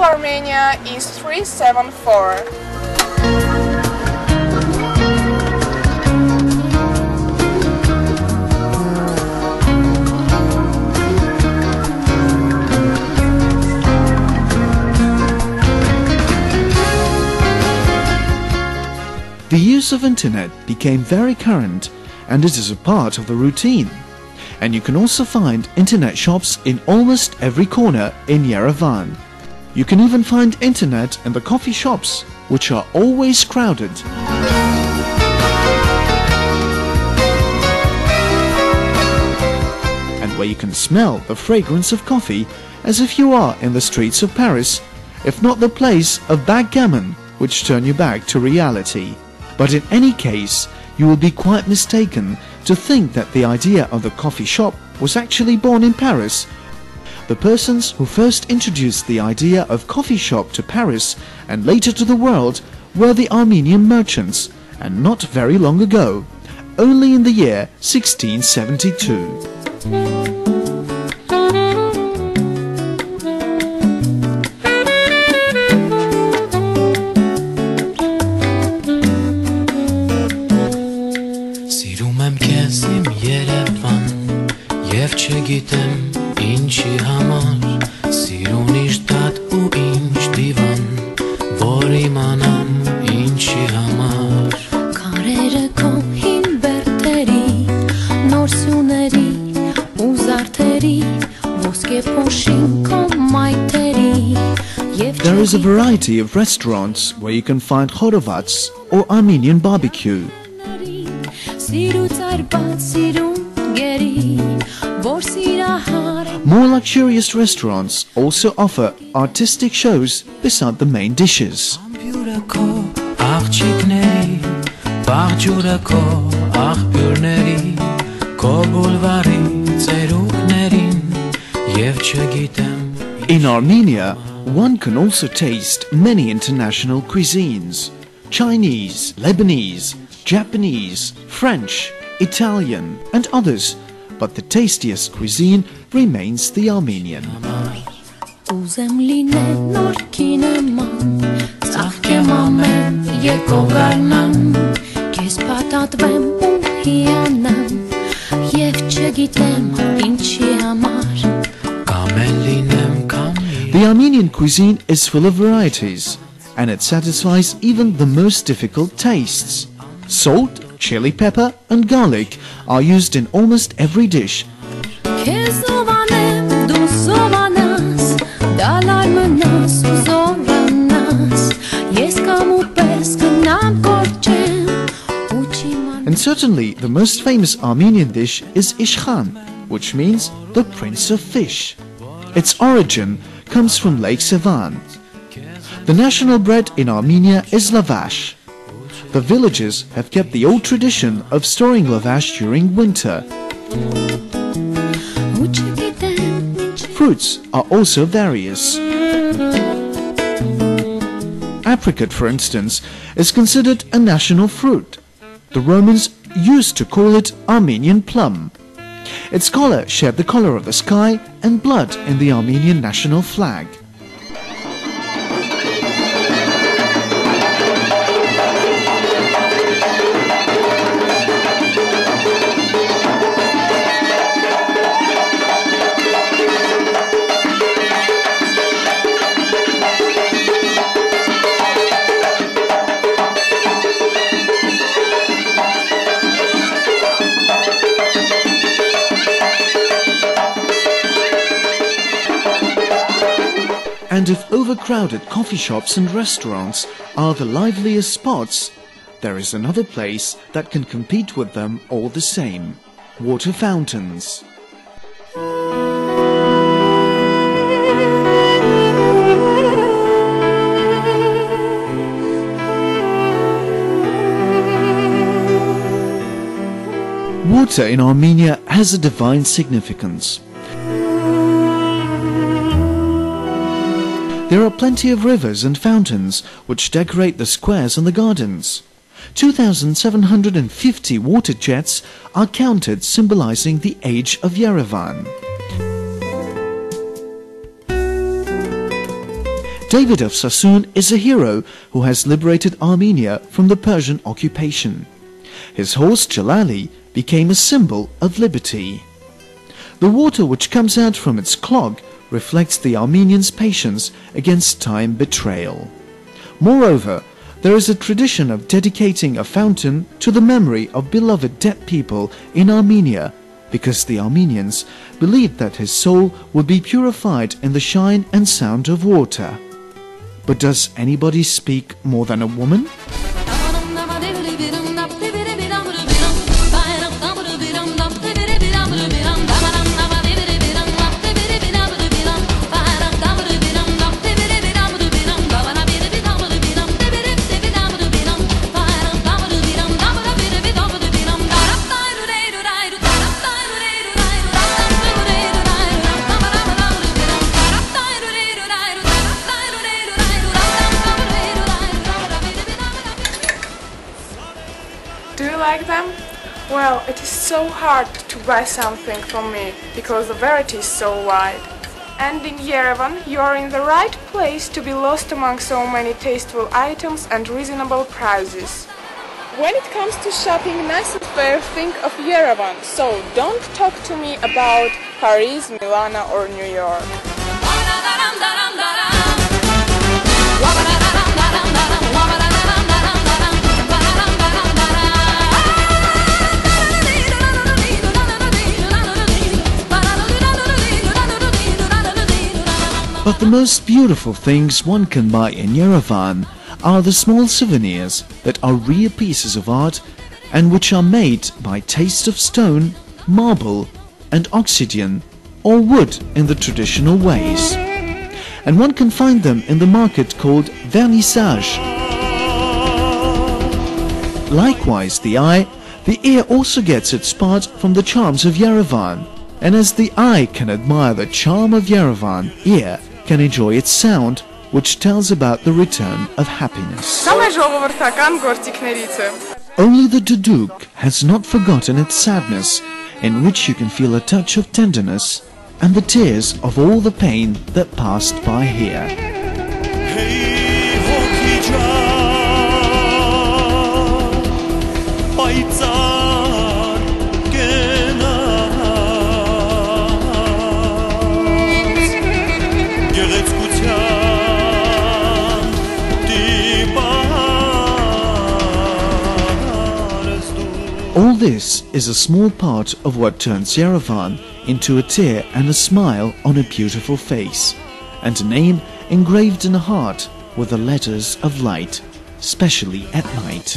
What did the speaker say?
of Armenia is 374. The use of internet became very current, and it is a part of the routine. And you can also find internet shops in almost every corner in Yerevan. You can even find internet in the coffee shops, which are always crowded. And where you can smell the fragrance of coffee as if you are in the streets of Paris, if not the place of backgammon, which turn you back to reality. But in any case, you will be quite mistaken to think that the idea of the coffee shop was actually born in Paris. The persons who first introduced the idea of coffee shop to Paris and later to the world were the Armenian merchants, and not very long ago, only in the year 1672. Չգիտեմ ինչի համար սիրունիշ դատ ու ինչ դիվան որ իմանամ ինչի համար քարերը քո հին բերտերի նոր սյուների ու զարդերի ոսկե փոշին քո մայթերի There is a variety of restaurants where you can find horovats or Armenian barbecue. More luxurious restaurants also offer artistic shows beside the main dishes. In Armenia, one can also taste many international cuisines: Chinese, Lebanese, Japanese, French, Italian, and others. But the tastiest cuisine remains the Armenian. The Armenian cuisine is full of varieties, and it satisfies even the most difficult tastes. Salt, chili pepper and garlic are used in almost every dish. And certainly the most famous Armenian dish is ishkhan, which means the Prince of Fish. Its origin comes from Lake Sevan. The national bread in Armenia is lavash. The villagers have kept the old tradition of storing lavash during winter. Fruits are also various. Apricot, for instance, is considered a national fruit. The Romans used to call it Armenian plum. Its color shared the color of the sky and blood in the Armenian national flag. And if overcrowded coffee shops and restaurants are the liveliest spots, there is another place that can compete with them all the same: water fountains. Water in Armenia has a divine significance. There are plenty of rivers and fountains which decorate the squares and the gardens. 2,750 water jets are counted, symbolizing the age of Yerevan. David of Sassoon is a hero who has liberated Armenia from the Persian occupation. His horse Jalali became a symbol of liberty. The water which comes out from its clog reflects the Armenians' patience against time betrayal. Moreover, there is a tradition of dedicating a fountain to the memory of beloved dead people in Armenia, because the Armenians believed that his soul would be purified in the shine and sound of water. But does anybody speak more than a woman? Do you like them? Well, it is so hard to buy something from me, because the variety is so wide. And in Yerevan, you are in the right place to be lost among so many tasteful items and reasonable prices. When it comes to shopping nice and fair, think of Yerevan, so don't talk to me about Paris, Milan or New York. But the most beautiful things one can buy in Yerevan are the small souvenirs that are real pieces of art and which are made by taste of stone, marble and obsidian or wood in the traditional ways. And one can find them in the market called vernissage. Likewise, the ear also gets its part from the charms of Yerevan. And as the eye can admire the charm of Yerevan, ear can enjoy its sound, which tells about the return of happiness. Only the duduk has not forgotten its sadness, in which you can feel a touch of tenderness and the tears of all the pain that passed by here. All this is a small part of what turns Yerevan into a tear and a smile on a beautiful face, and a name engraved in a heart with the letters of light, especially at night.